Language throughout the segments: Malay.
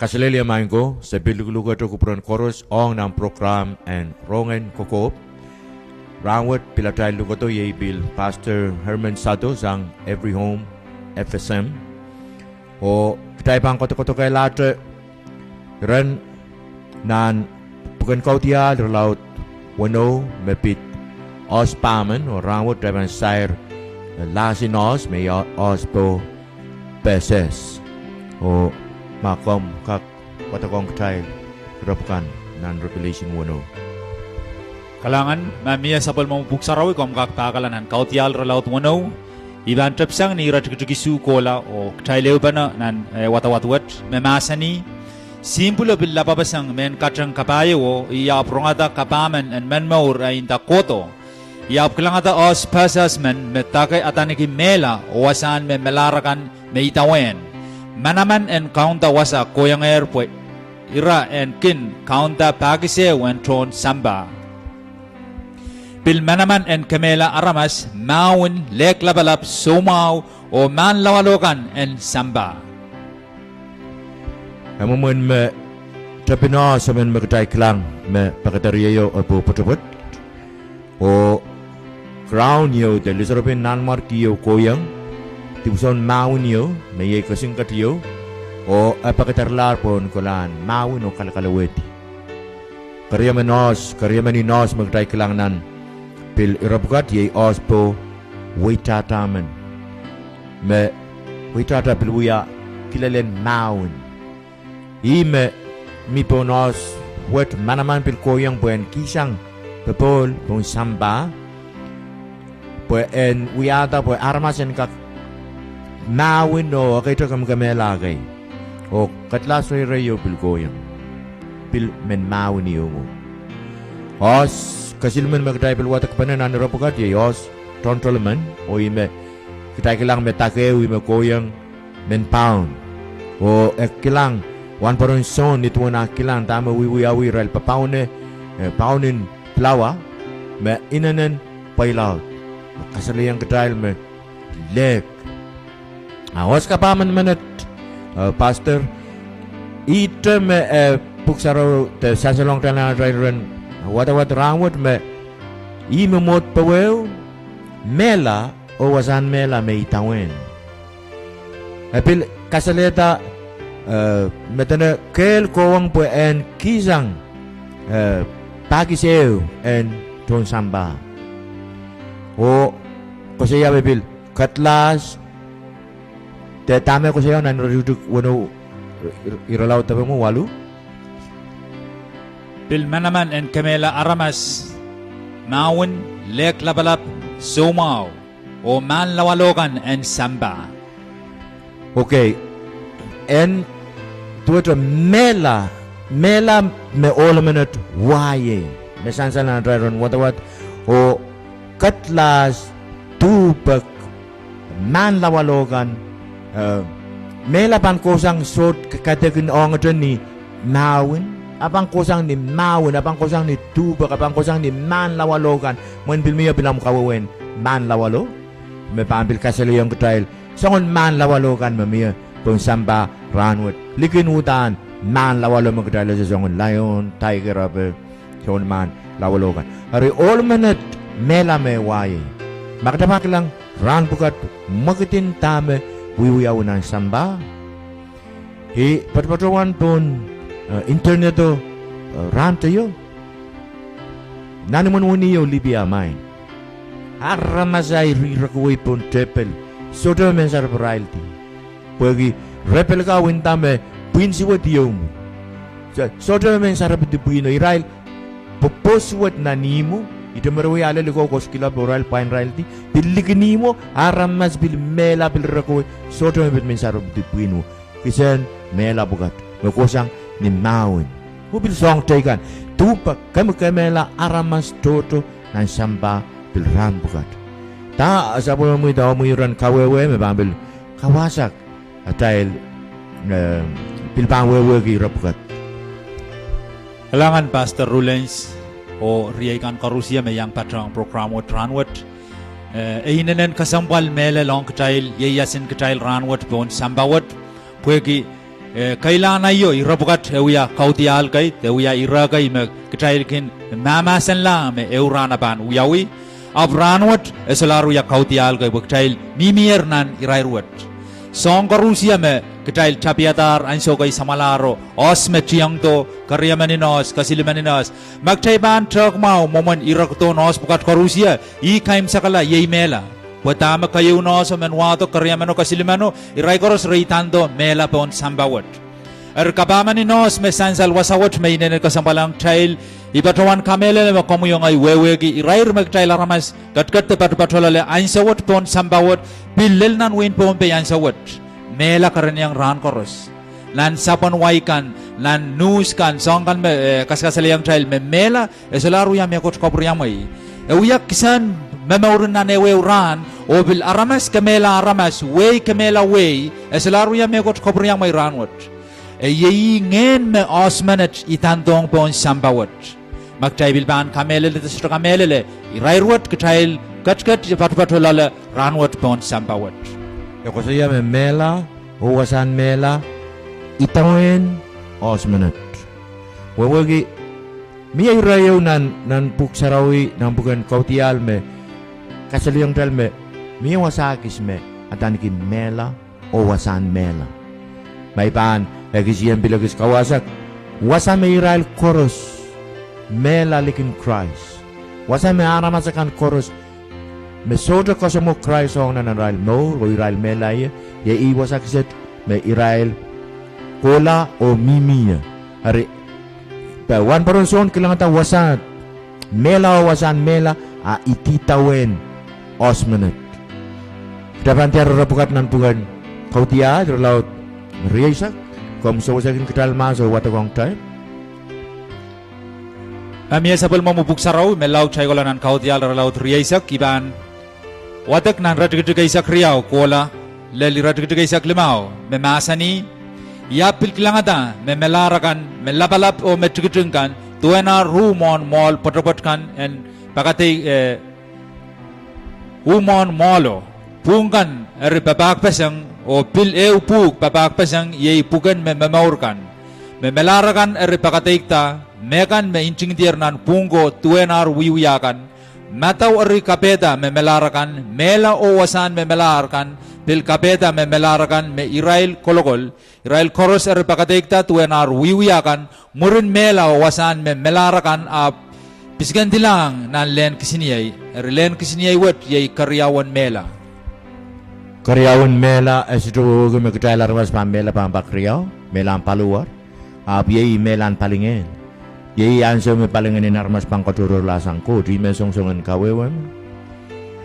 Kasalelia Mango, sa bilugluga to kupron koros ong ng program and rongen kokop. Rawat pilatay lugato ye bil Pastor Herman Sado sang Every Home FSM. O kitay pang koto-koto kay late ren nan bukan kau tia laut wano mepit os pamen o rawat daman sair lasinos may os po Pehsehs o makom kak watakong kitay rapukan nan Revelation 1. Kalangan mamia sapal mamupuksaraw kom kak takalanan kautial relaut 1. Iban trapsang ni ratkisu kola o kitay leubana nan watawatwat memasani simpulo bil lapabasang men katrang kapayo o iya prongada kapaman and men maur ay inta koto iya klangada os Pehsehs men metakay ataniki mela o wasan me melarakan me itawen manaman en kaunta wasa koyang airport ira en kin kaunta Pehsehs wen tron samba bil manaman en kamela aramas maun lek labalap somaw o man lawalokan en samba Amumun me tapino sa men magtay klang me pakatariyo o po patubot o crown yo de lisarapin nanmark yo koyang tibuson maun yo may kasing katiyo o apakatarlar pon kolan maun o kalakalaweti karyamanos magtay klang nan pil irabukat ye os po waitataman me waitata pilwya kilalen maun ime mi ponos wet manaman pil koyang buen kisang pepol pon samba buen wiata buen armasen kak maun no kaito kam kamela kay o katlas reyo pil koyang pil men maun yo mo os kasilmen magtay pil watak panan an rapukat ye os tontolman o ime kitay kilang metake ime koyang men pound o kilang wan paron son nito na kilang tama wiwi ral papaune paunin plawa me inanen pailaw kasaliyang kitay me lek awas ka pa man manat pastor ite me puksaro te sasalong tana ran wat rawat me imemot pawew mela o wasan mela me itawen apil kasaleta metana kel kowang po en kisang Pehsehs en ton samba o kusaya bebil katlas te tame kusaya nan ruduk wano iralaw tabe mo walu bil manaman en kamela aramas maun lek labalap somaw o man lawalokan en samba okay en tuwa mela me olamenet waye me sansalan draron watawat o katlas tupak man lawalokan mela pan kosang sot katekin ongaton ni mawin abang kosang ni mawin abang kosang ni tupak abang kosang ni man lawalokan mon bilmiya bilam kawawen man lawalo me pambil kasaliyong kutail songon man lawalokan mamiya pong samba ranwat likin utan man lawalo magdala sa songon lion tiger abe songon man lawalo kan hari all minute mela me waye makadamak lang ran bukat magitin tame wiwiyaw ng samba patpatawan pon interneto ran tayo nanaman uniyo libya main aramasay rirakuwi pon tepel soto mensar royalty pagi repel ka wintame pinsiwat yung soto men sarap di puino irail poposwat na nimo ito marawi ala liko koskila boral pine royalty biliginimo aramas bil mela bil rako soto men sarap di puino kisen mela bugat makosang ni mawin mobil song tegan tupak kamela aramas toto nan samba bil ram bugat ta asapo mo ito mo yuran kawewe mabambil kawasak atay pilpang wewe ki rapukat Halangan Pastor Rulens o riyaikan karusia may yang patrang programo tranwat inanen kasampal mele long katail yeyasin katail ranwat bon sambawat pwegi kailangan ayo irabukat euya kautial kai euya iragai me kitailkin mamasan la me eurana ban uyawi abranwat esolaru ya kautial kai buktail mimier nan irairuat song karusia me kitail tapiatar anso kai samalaro os me tiangto karyamaninos kasilmaninos magtai ban truk mau momon irakto nos bukat karusia I kaim sakala yei mela Watama kayo no sa menwato karyamano kasilmano iraikoros reitando mela pon sambawat. Kapama ni nos me sansal wasawat may inene kasampalang tail ibatawan kamele le makomuyong ay wewegi irair magtail aramas katkat te patolale ansawat pon sambawat pilil nan win pon pe ansawat mela karanyang ran koros lan sapon waikan lan news kan songkan me kaskasalayang tail me mela esolaru ya me kot kopriyamay uyak kisan memaurin na ran o bil aramas kamela aramas way kamela way esolaru ya me kot kopriyamay ranwat yei ngen me osmanet itandong pon sambawat magtay bilban kamelele tesro kamelele irairwat katail katkat patpatolala ranwat pon sambawat Ako siya me mela huwasan mela itawin osmanet wawagi miya irayaw nan puksarawi nan bukan kautial me kasaliyang dal me miya wasakis me atanikin mela huwasan mela may paan Egisiyan bilagis kawasak wasa me Israel koros mela likin Christ wasa me aramasakan koros me soda kosamo Christ ong nan Israel mo o Israel mela ye iwasak set me Israel kola o mimiya hari pa wan paronson kailangan ta wasat mela o wasan mela a ititawen osmanat dapat tiara rapukat nan bukan kautia laut riaisak Kom so sakin kedal maso watagong time. Amia sabal mamupuk sarau melau cai kola nan kautial ralau triaisak iban watak nan ratigitiga isak riau kola leli ratigitiga isak limau memasani ya pilkilangata memelarakan melabalap o metigitungkan tuena rumon mall potopotkan en pakati umon molo pungkan eri babak pesang o pil pug babak pesang yei pugan me memaurkan me melarakan eri pakateikta mekan me incingtir nan pungo tuenar wiwiyakan mataw eri kapeta me melarakan mela o wasan me melarkan pil kapeta me melarakan me Israel kolokol Israel koros eri pakateikta tuenar wiwiyakan murin mela o wasan me melarakan a pisgantilang nan len kisiniyay eri len kisiniyay wet yei karyawan mela Karyawan mela esito gumagtay larwas pa mela pa bakriyaw mela ang paluwar yei mela ang palingen yei anso me palingen in armas pang katuro lasang ko di mesong-songan kawewan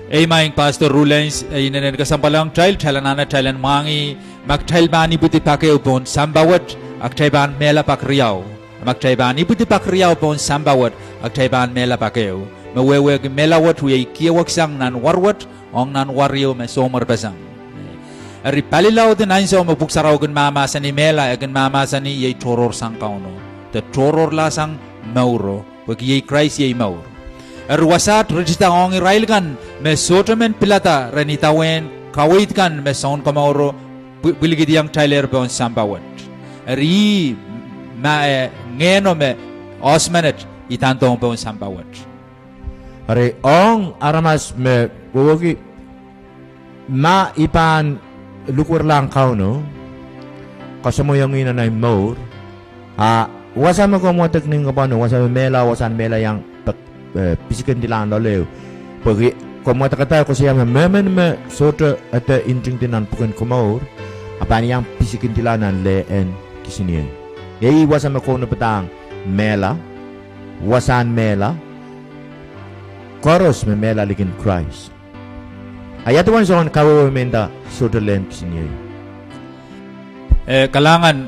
maing Pastor Rulens ay nenen kasampalang thailan mangi magthail bani buti pakeo pon sambawat aktaiban mela pakriyaw magtaibani buti pakriyaw pon sambawat aktaiban mela pakeo maweweg melawat yei kiyawaksang nan warwat ong nan waryo me somar besang Ari palilaw din anso mabuksaraw gan mamasa ni mela gan mamasa ni yei toror sang kauno the toror lasang mauro wag yei Christ yei maur Ari wasat rejita ong Israel gan me sotamen pilata renitawen kawait kan me son kamauro biligidiyang Tyler bon sambawat Ari ma ngeno me osmanet itantong bon sambawat Ari ong aramas me wawagi ma ipan lukur lang kau no kasamo yung ina na maur wasan mo kumotek ning kapano wasan wasan mela yang pisikan dilan loleo pagi kumotek kata ko siya memen me soto ate inting tinan puken kumaur apa yang pisikan dilanan leen kisini yei wasan mo kuno petang mela wasan mela koros me mela likin Christ Ayatuan soan kawo menda sodalen kisini. Kalangan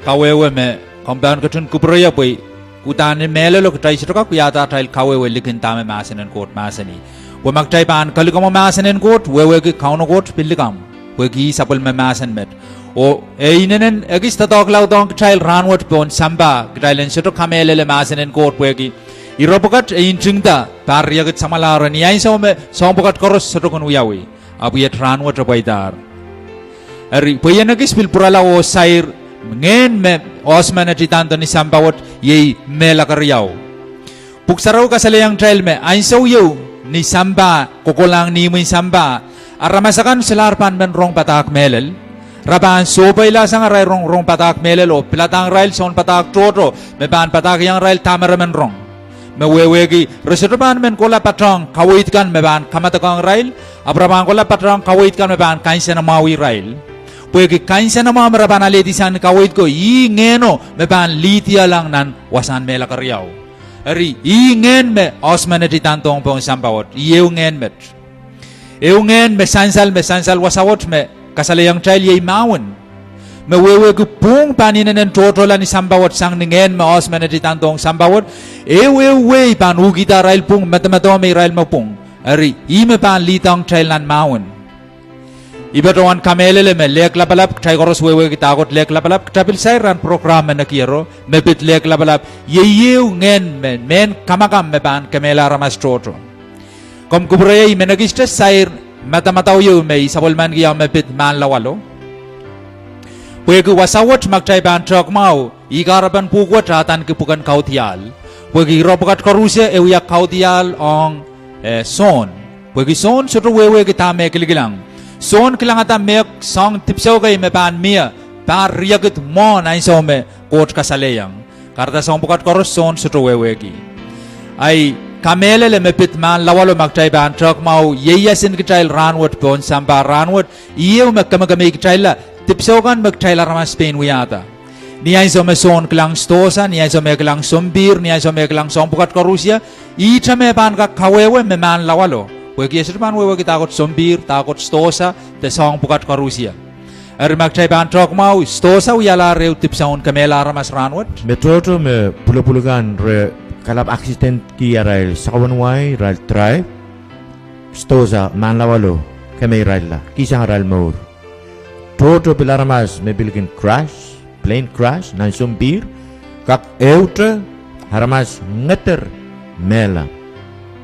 kawewe me komban katun kuproya poi utane mele lo katai sitoka kuyata tail kawewe likin tame masanen kot masani. Wamaktai pan kalikamo masanen kot wewe ki kauno kot pilikam. Wegi sapul me masan met. O inenen egis tatok lau dong tail ranwat pon samba katailen sitok kamele le masanen kot wegi. Iropokat injingda pariyagat samalara niyay sa me sompokat koros sa tukon uyawi abuyat ranwa trabaydar Ari poyanagis bil purala o sair ngen me osmana titanto ni sambawat ye mela karyao. Puksaraw kasalayang trail me ainsaw yo ni samba kokolang ni mo samba aramasakan selarpan men rong patak melel. Raban sopay la sang ray rong patak melel o pilatang rail son patak toto me ban patak yang rail tamara men rong. Me wewegi reservan men kola patrang kawit kan me ban kamatakang rail abraban kola patrang kawit kan me ban kainsa na mawi rail. Pwede kainsa na mga maraban aletisan kawit ko, ngeno me ban litia lang nan wasan mela karyaw. Ari, ngen me osman na titantong pong sampawot, ngen met. Ngen me sansal wasawot me, kasalayang trail yay mawon. Me wewe ko pong paninan ng totola ni sampawot sang ngen me osman na titantong sampawot, ewe pan ugita rail pong matamato may rail mo pong. Ari, me pan litang trail nan mawon. Iba doon kamelele me lek lapalap try koros wewe kitakot lek lapalap tapil sairan program na kiro mepit lek lapalap yeyew ngen men kamakam me ban kamela ramas toto kom kubrey me nagista sair matamataw yew me sabol man giyaw mepit man lawalo pwede wasawat magtay ban truck mau igaraban pugwat ratan kipukan kautial pwede ropakat karusya ewiyak kautial ong son pwede son soto wewe kitame kiligilang son kilangata mek song tipsaw kay me pan mia par riyaget mo na iso me coach kasalayang karta song pukat koros son suto weweki ay kamelele me pitman lawalo magtay ban truck mau yeyasin kitayl ranwat pon samba ranwat iyew me kamagame kitayla tipsaw kan magtay la ramas Spain wiyata niya iso me son kilang stosa niya iso me kilang sombir niya iso me kilang song pukat korusya ita me pan ka kawewe me man lawalo Pwede yasir man wewe takot sombir, takot stosa, te song pukat karusia. Magtay ban trok mau stosa uyala reu tip saun kamela ramas ranwat. Metroto me pula-pulugan re kalap accident ki rail sakawanway rail drive stosa man lawalo kame rail la kisang rail maur. Toto pilaramas me bilgin crash, plane crash nan sombir kak eutre haramas ngeter mela.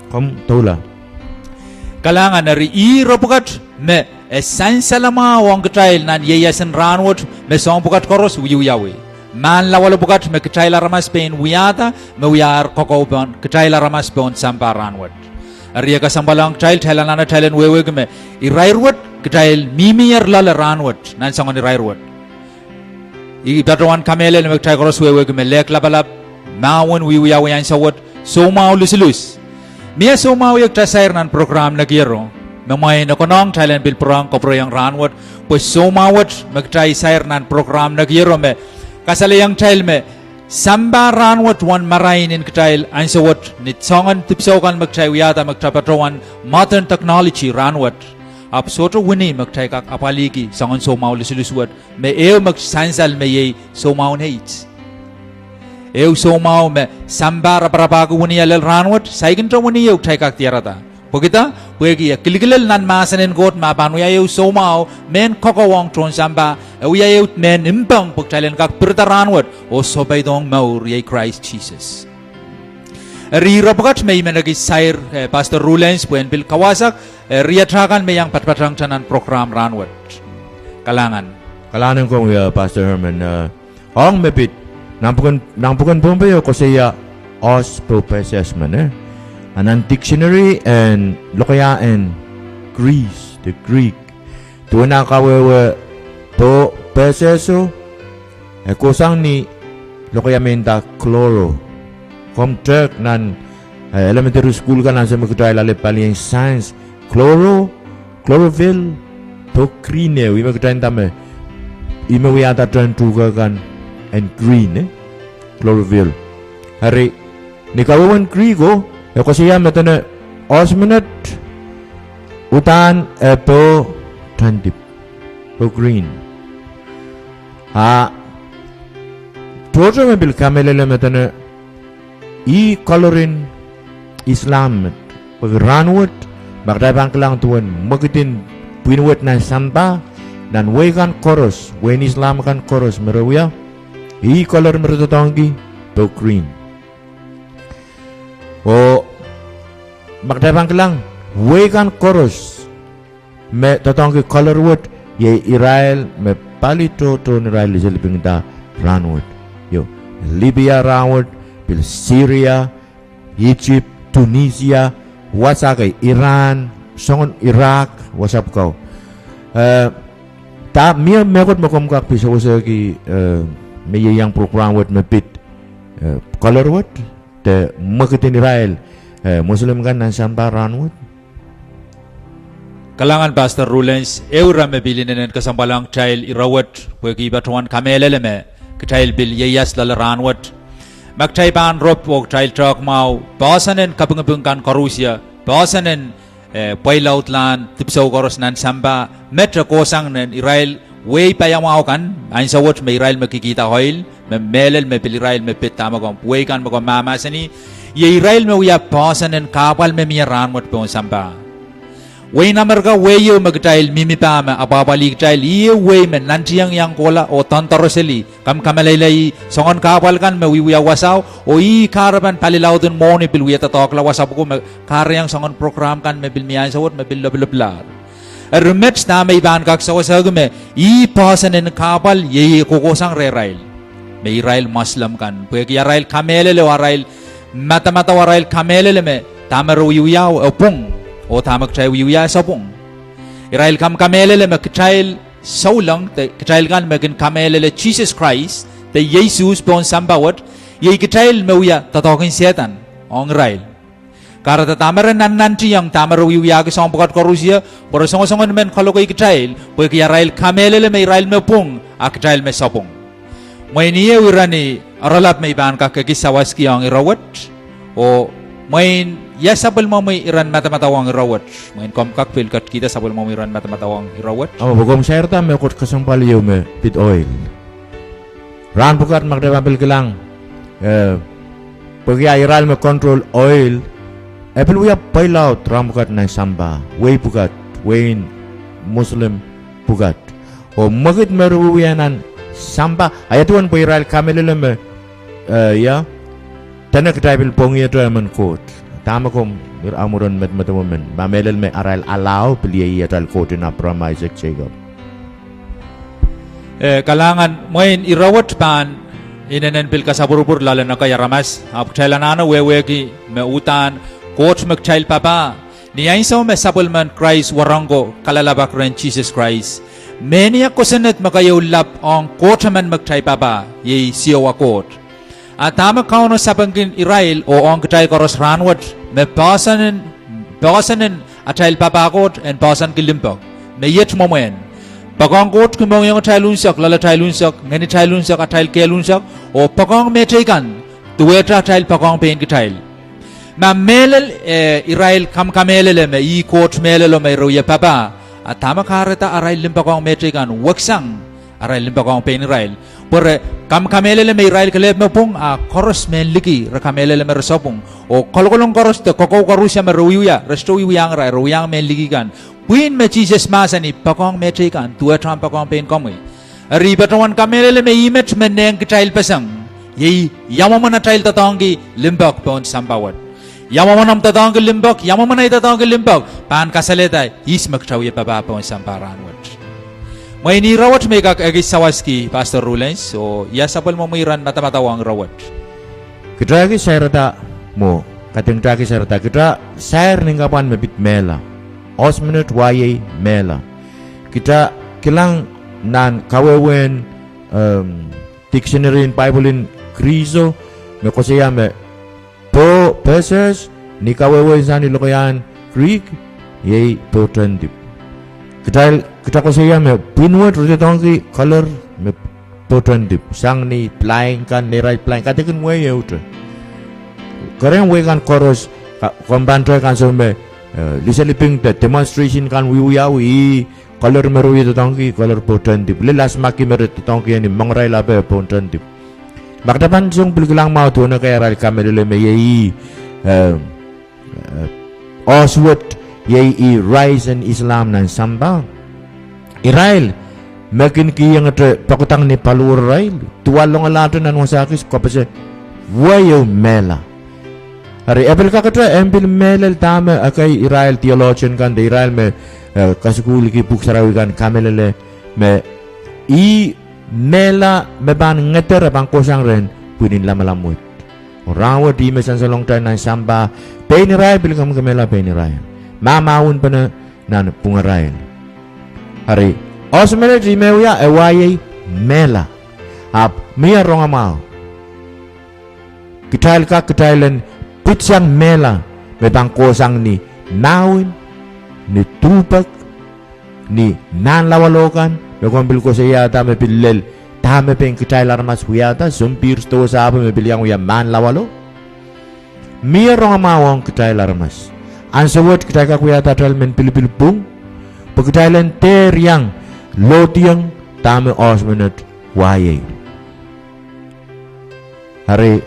Kom tola. Kalangan nari iro pukat me esansalama wong ketail nan yeyasan ranwot me song pukat koros wiyawi man lawalo pukat me ketail ramas Spain wiyata me wiyar kokobon ketail ramas bon sampa ranwot ariya kasambalang ketail thailanana thailan wewe me irairwot ketail mimiyar lala ranwot nan sangon irairwot I batwan kamele me ketail koros wewe me lek labalap mawon wiyawi yan sawot so maulusilus Mia sumaw yung tasair ng program na giro. Mamay na konong Thailand bil perang koproyang ranwat. Pues sumawat magtasair ng program na giro me. Kasalayang Thailand me. Samba ranwat wan marainin katail ansawat. Nitsongan tipsokan magtaywiyata magtapatrawan modern technology ranwat. Apsoto wini magtaykak apaliki sangon sumaw lisuluswat. Me eo magsansal me yay sumaw na hits. Eu somaw me samba raprapago wani alal ranwat saigintra wani eu thaikak tiarata pogita pwegi kiligilal nan masanen got ma panuya eu somaw men kokowong tron samba eu ya eu men impang pagtalen kak pirta ranwat o sobay dong maur ye Christ Jesus Rira pagat may menagi sair Pastor Rulens puen bil kawasak riatrakan may yang patpatrang tanan program ranwat kalangan kong Pastor Herman ong mepit Nampukan Bombay ko siya oahs po Pehsehs man Anan dictionary and lokaya and Greece, the Greek. Tuwa na kawewe po Pehsehs kusang ni lokaya menta chloro. Kom trek nan elementary school ka nan sa magkutay lalip pali yung science. Chlorophyll, to krine. Ima kutay tame. Ima wiyata tran tuga kan and green chlorophyll hari ni kawan krigo ko siya metana osminat utan po tandip po green toto me bil kamelele metana colorin islam pag ranwat bagday bangklang tuan magitin pinwat na samba dan wekan koros wen islam kan koros merawya color merutotongi to green o magday bangklang wekan koros me totongi color wood ye Israel me palito to Israel Israel da ranward yo Libya ranward bil Syria Egypt Tunisia wasagay Iran songon Iraq wasap kau ta mia mekot makom kak pisa wasagi me yang program wat me pit color wat te makitin Israel Muslim kan nan samba ranward kalangan Pastor Rulens eura me bilinen kasambalang child irawat bagi batuan kamelele me child bil yeyas lalaranwat magchay pan rop og child truck mau basanen kapungapungkan korusia basanen pailautlan tipsaw koros nan samba metra kosang nen Israel way payamao kan ain sawat me Israel makikita hoil me melel me bil Israel me pitama kom way kan magom mama sani ye Israel me uya basanen kapal me miyaranwat pon samba way number ka way yo magtail mimita ma ababalik tail ye way men nantiang yang kola o tantaroseli kam kamalaylay songon kapal kan me wiya wasaw o I karaban palilaudun moni bil wiya tatokla wasap ko karyang songon program kan me bil miyan sawot me bil lablablar remets na may ban kak sawasag me I pasanen kapal ye kokosang rerail me Israel Muslim kan pwek Israel kamelele warail mata warail kamelele me tamaro wiya opong o tamak chay wiya sabong Israel kam kamelele magchail saulang te kchail kan magin kamelele Jesus Christ te Jesus pon sambawat ye kchail mawya tatokin setan ong Israel karata tamaran nanti yang tamar wiya ke song pakat korusia por song men khalo ko kchail po ki Israel kamelele me Israel me pong akchail me sabong may niye wirani aralap me ban ka kisawas ki ang irawat o main ya sabal mo may Iran mata-matawang irawat main kom kakpil kat kita sabal mo may Iran mata-matawang irawat bagom serta me kot kasang paliyo me pit oil ran bukat magdapapil kilang pagi Iran me control oil epil uya pailaut ran bukat na samba way bukat way Muslim bukat o magit meruwiyanan samba ayatuan po Israel kamelele me ya tanak tribal pongi ito man kot tama kom mir amuron met matamumen mamelel me aral allow beliya atal kot na Abraham Isaac Jacob kalangan moin irawat pan inenen pil kasaburubur lala na kaya ramas apchailanana weweki me utan kot magchail papa niyain sa me sabulman Christ warango kalalabak ren Jesus Christ menia kosenet makayulap ang kot man magchay papa ye siyawa kot atama kauno sabangin Israel o ang kachay koros ranwat me pasanen atail papakot and pasan kilimpok me yet momen pakong kot kumong yung atailunsak lala atailunsak ngani atailunsak atail kelunsak o pakong metekan tuwetra atail pakong pen kitail na melel Israel kam kamelele me I kot melelo me roya papa atama kareta aray limpakong metekan waksang aray limpakong pen Israel por kam kamelele me Israel kelep me pong koros men liki ra kamelele me resopong o kolkolong koros te koko korusya me ruya resto yang ra ruyang men liki kan puin me Jesus masani pakong metre kan tua tram pakong pen komi ri batawan kamelele me imet men neng kitail pasang ye yamamana tail tatongi limbak pon sambawat yamamanam tatongi limbak yamamana tatongi limbak pan kasaleta is maktawi papa pon samparanwat may ni rawat may kakagis sawaski Pastor Rulens o yasapal mo mayran mata-matawang rawat kita lagi serta mo kating traki serta kita share ningkapan mebit mela 8 minute waye mela kita kilang nan kawewen dictionary in Bible in krizo me kosaya me Pehsehs ni kawewen sa nilokayan Greek ye potendip kita kosaya me pinwat rutitongki color me potendip sang ni playing kan ni right playing katikin way yautre kareng way kan koros kombantoy kan so me liseliping the demonstration kan wiwi color meru rutitongki color potendip lelas maki meru rutitongki ni mangray labe potendip magdapan sung pilgilang mau tu na kaya ral kamelele me ye oswat ye rise in Islam nan samba Israel makin kiyang ate pakutang ni palur Israel tuwalong alato nan wasakis kapase wayo mela hari apel kakata empil melel tama akay Israel theologian kan de Israel me kasukuli ki buksarawi kan kamelele me i mela me ban ngeter bang kosang ren punin lama-lamut. Orang wa di mesan salong tay na samba peniray bilang kami mela peniray. Mamawun pa na pungaray. Hari osmele di mewya ewaye mela. Ap miya ronga mau. Kitailen pitsang mela me bang kosang ni nawin ni tupak ni nan lawalokan nagambil ko sa yata me pilel tame peng kitailar mas huyata sumpir sto sabe me bilyang uya man lawalo miro mawong kitailar mas ansawat kitai ka kuyata tal men pilipil pung pagkitailan ter yang lotiang tame osmenat waye hari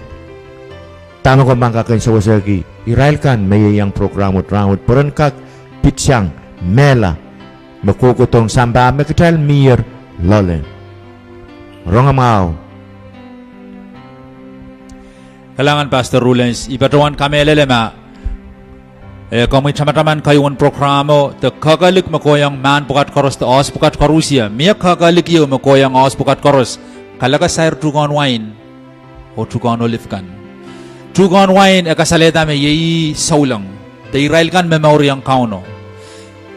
tama ko mangkakan sa wasagi irailkan may yang programot round perankak pitsang mela makukutong samba makitail mir lolen rongamau. Kailangan Pastor Rulens ipatawan kami lelema kami tama-taman kayong programo te kagalik makoyang man pukat koros te os pukat korusia miya kagalik iyo makoyang os pukat koros kalaga sair tugon wine o tugon olive kan tugon wine kasaleta me yei saulang te irail kan memory ang kauno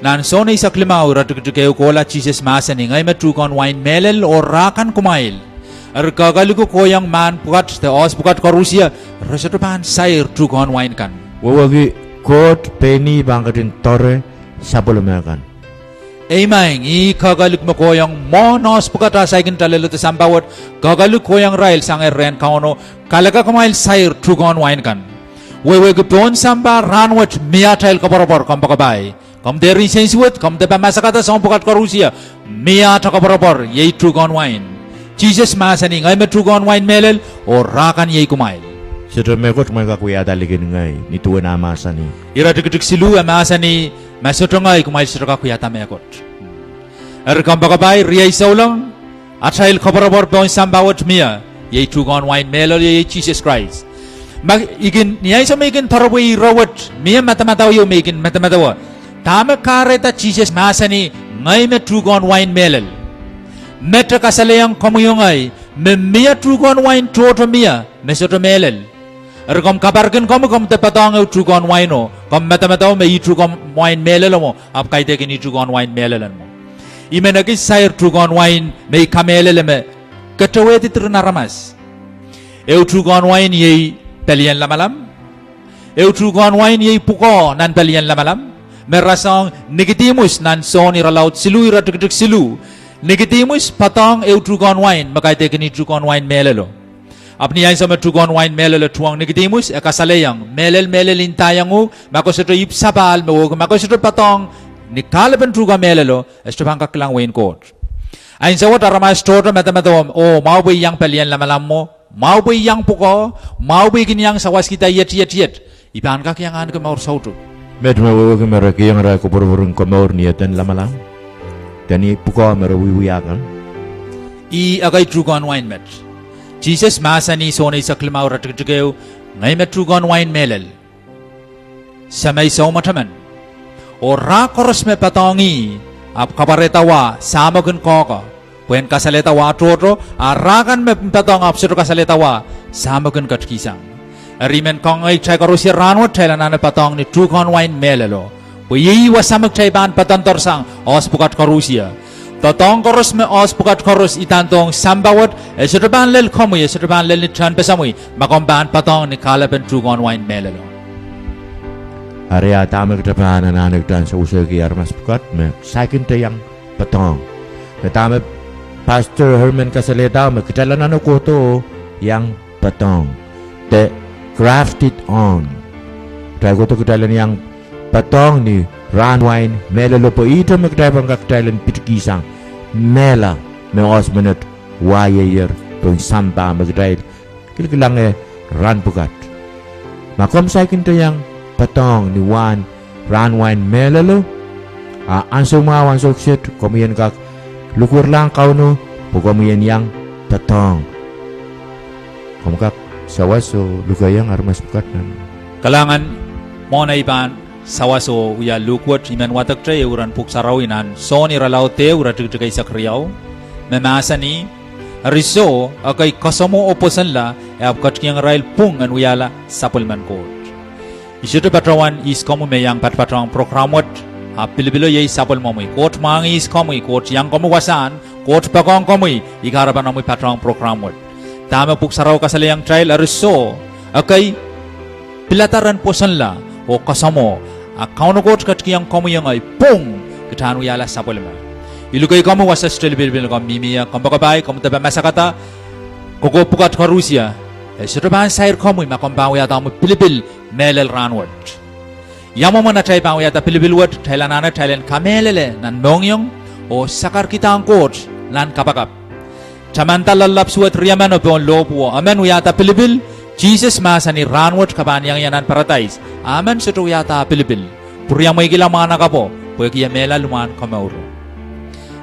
nan so na isa klimaw ratuktukeo kola Jesus masani ngay me tugon wine melel o rakan kumail ar kagalik ko yang man pukat te os pukat korusia resetopan sair tugon wine kan wawagi kot penny bangkatin tore sapulumakan. Amen. I kagalik mo ko yung monos pagkata sa ikin talelo te sambawat kagalik ko yung rail sang ren kauno kalaga kumail sair tugon wine kan. Wewe gupon samba ranwat miya tail kabarabor kam pakabay. Kam deri sensuat kam te pamasakata sa pukat karusia miya ta kabarabor yei tugon wine. Jesus masani ngay me tugon wine melel o rakan yei kumail. Sedang mekot mereka kuya daligin ngay ni tuwa na masani. Ira dikdik silu masani masutongay kumail sira kuya tamekot. Erkam bagabay riyay saulang athail khabarabor pon sambawat miya yei tugon wine melol yei Jesus Christ. Mag igin niyay sa megin tarabay rawat miya matamataw yo megin matamatawa. Tama kareta Jesus masani ngay me tugon wine melol. Meta kasalayang komuyongay me miya tugon wine toto miya mesoto melol. Erkam kabarkin kamu kam te patang eu tugon wine o kam matamataw me i tugon wine melol mo ap kaite kini tugon wine melolan mo. Imenagi sair tugon wine may kamelele me kataweti trunaramas eu tugon wine yei pelian lamalam eu tugon wine yei puko nan pelian lamalam merasang negitimus nan soni ralaut silu iratuk silu negitimus patang eu tugon wine makaite kini tugon wine melelo apni ay sama tugon wine melelo tuang negitimus ekasaleyang melel intayangu makoseto ipsabal makoseto patang ni kalaban tuga melelo estobang kaklang wain court ain sa wata ramay store mata o mauboy yang pelian lamalam mo mauboy yang puko mauboy ginyang sawas kita yet ipan kak yang an ke maur sautu med mawo ke mereka yang ra ko porburung ko maur niatan lamalam tani puko merawiwiakan I agay tugon wine met Jesus masani sonay sa klimaw ratigtigeo ngay met tugon wine melel samay sa umataman o rakoros me patongi ap kabaretawa samagun koka puen kasaletawa toto arakan me patong ap suru kasaletawa samagun katkisang arimen kong ay chay karusi ranwat thailan na patong ni tugon wine melelo puyi wasamag chay ban patantor sang os pukat karusia totong karos me os pukat karus itantong sambawat esuruban lel komu esuruban lel ni tran pesamui makomban patong ni kalaben tugon wine melelo area tamak depan anak dan seusagi armas pukat me sakin te yang patong me tamak pastor Herman kasaleta me ketalan ano ko to yang patong te grafted on tayo to ketalan yang patong ni ran wine melelo po ito me ketalan ketalan pitkisang mela me osmenat wayer to samba me ketalan kilkilang ran pukat makom sakin te yang patong ni wan ran wine melalo ansong mawan sokset komian kak lukur lang kauno po komian yang patong komkak sawaso lugayang armas bukatan kalangan mo na iban sawaso uya lukwat iman watak tre uran puksaraw inan so ni ralaw te uratagtagay sa kriyaw memasani riso akay kasamo oposan la abkat kiyang rail pung an uyala sapulman court isuto patrawan is komu meyang patpatrawang programot pilibilo yay sapul momoy court mangi is komu court yang komu wasan court pakong komu igarapan momoy patrawang programot tama puksaraw kasalayang trial riso akay pilataran posan la o kasamo kauno court katkiyang komu yang ay pung kitanu yala sapulman ilugay kamu wasa stelbil kam mimia kambakabay kamutaba masakata kokopukat ka Rusia sutraban sair kamu makambaw yata mo pilibil melel ranward yamo mo na try baw yata pilibil word thailanana thailand kamelele nan mongyong o sakar kita ang court lan kapakap chamantala lapsuat riyamano pon lopo amen yata pilibil Jesus masani ranward kabanyang yanan paradise amen sutro yata pilibil puryang may gilamana kapo pwede mela luman kamauro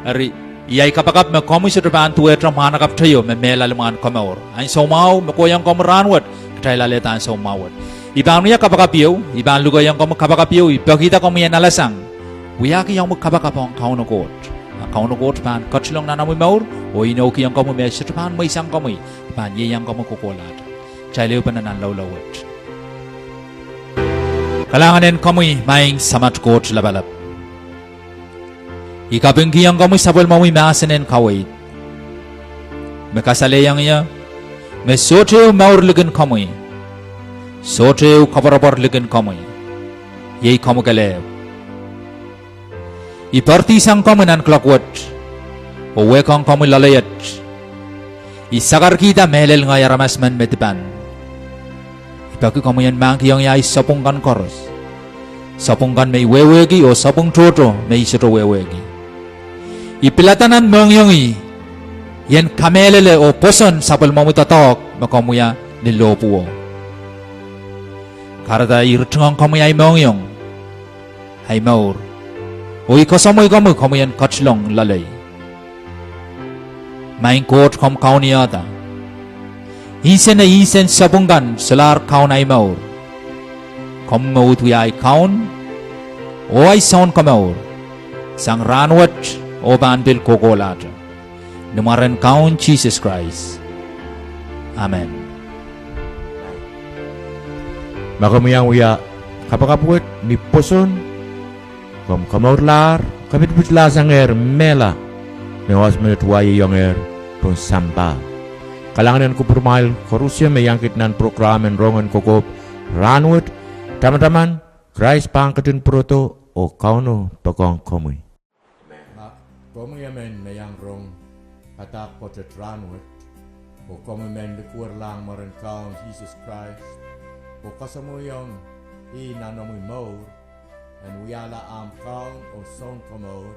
ari iyay kapakap me komu sutraban tuwetra manakap tayo me mela luman kamaur ay somaw me koyang komu ranward katay laletan somawad ibang niya kapakapiyo ibang lugayang komu kapakapiyo ipakita komu yan alasang uyaki yung magkapakapong kauno court pan kachilong na namoy maur o inoki yung komu me sutraban may isang komu pan yeyang komu kukulat chaylew pa na nanlawlawat kalanganin komu maing samat court labalap ikabengkiyang kamu sabol mamoy maasanen kawait mekasalayang iya mesotew maurligan kamoy sotew kabarabarligan kamoy yay kamu galew ipartisang kamu nan klakwat o wekang kamu lalayat isakar kita melel nga yaramasman metipan ipaki kamu yan mangkiyang ya isapungkan koros sapungkan may wewegi o sapung toto may isito wewegi ipilatanan mongyongi yan kamelele o poson sapal mamutatok makamuya nilopuo karada irtungang kamuya ay mongyong ay maur o ikasamoy kamu kamuyan kachlong lalay maing court kam kauniyata insen na insen sapungkan salar kaun ay maur kam mautuya ay kaun o ay saun kamaur sang ranwat o banbil kokolata numaran kaun Jesus Christ amen makamuyang uya kapakapuet ni poson kom kamaurlar kapitbitla sanger mela mewas metuwaye yonger ton samba kalanganan ko permail korusya meyangkit nan programen rongan kokop ranwet teman-teman Christ pangkatun proto o kauno pakong komoy komu yamen mayang rong atak potet ranwet o komu men likur lang maran kaun Jesus Christ o kasamuyong i nanamoy maur and uyala am kaun o son komour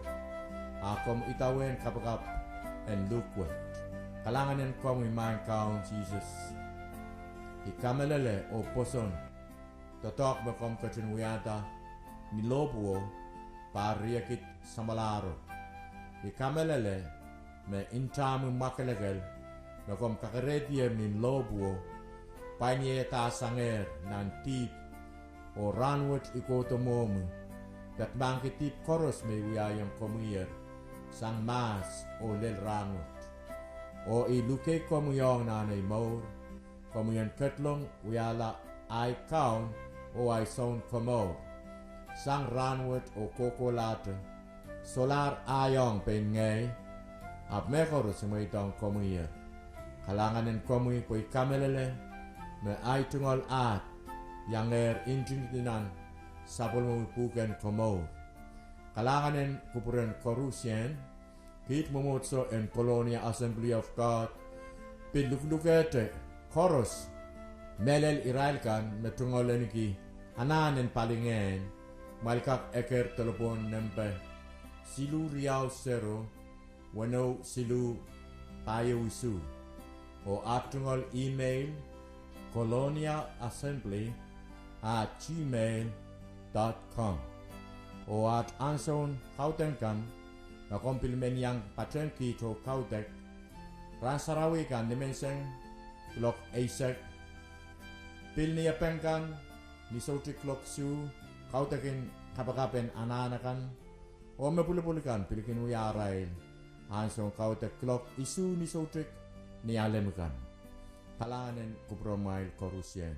akom itawen kapakap and lukwet kalanganin komu man kaun Jesus ikamelele o poson totok bakom katun uyata nilopuo pariakit samalaro ikamelele me intamu makalegal nakom kakaretia min lobuo panye ta sanger nan tip o ranwet ikoto momu dat bangke tip koros me uyayang komuyer sang mas o lel ranwet o iluke komuyong nanay maur komuyan ketlong uyala ay kaun o ay son komor sang ranwet o kokolate solar ayong pengay ap mekor semua itong komuyer kalanganin komuy ko'y kamelele me ay tungol at yang intininan sapol mo puken komor kalanganin kupuren korusyen kit momotso en Colonia Assembly of God piluklukete koros melel irailkan me tungolen ki ananen palingen malkak eker telepon nempe silu riau sero wano silu payusu o atungol email coloniaassembly@gmail.com o at anson kautenkan na kompilmen yang patren kito kautek rasarawi kan dimenseng klok Isaac pil niya pengkan ni sauti klok su kautakin kapakapen ananakan o mapulipulikan pilikin uyarail ansong kautak klok isu ni sotrik ni alemukan kalanganin kupromail korusyen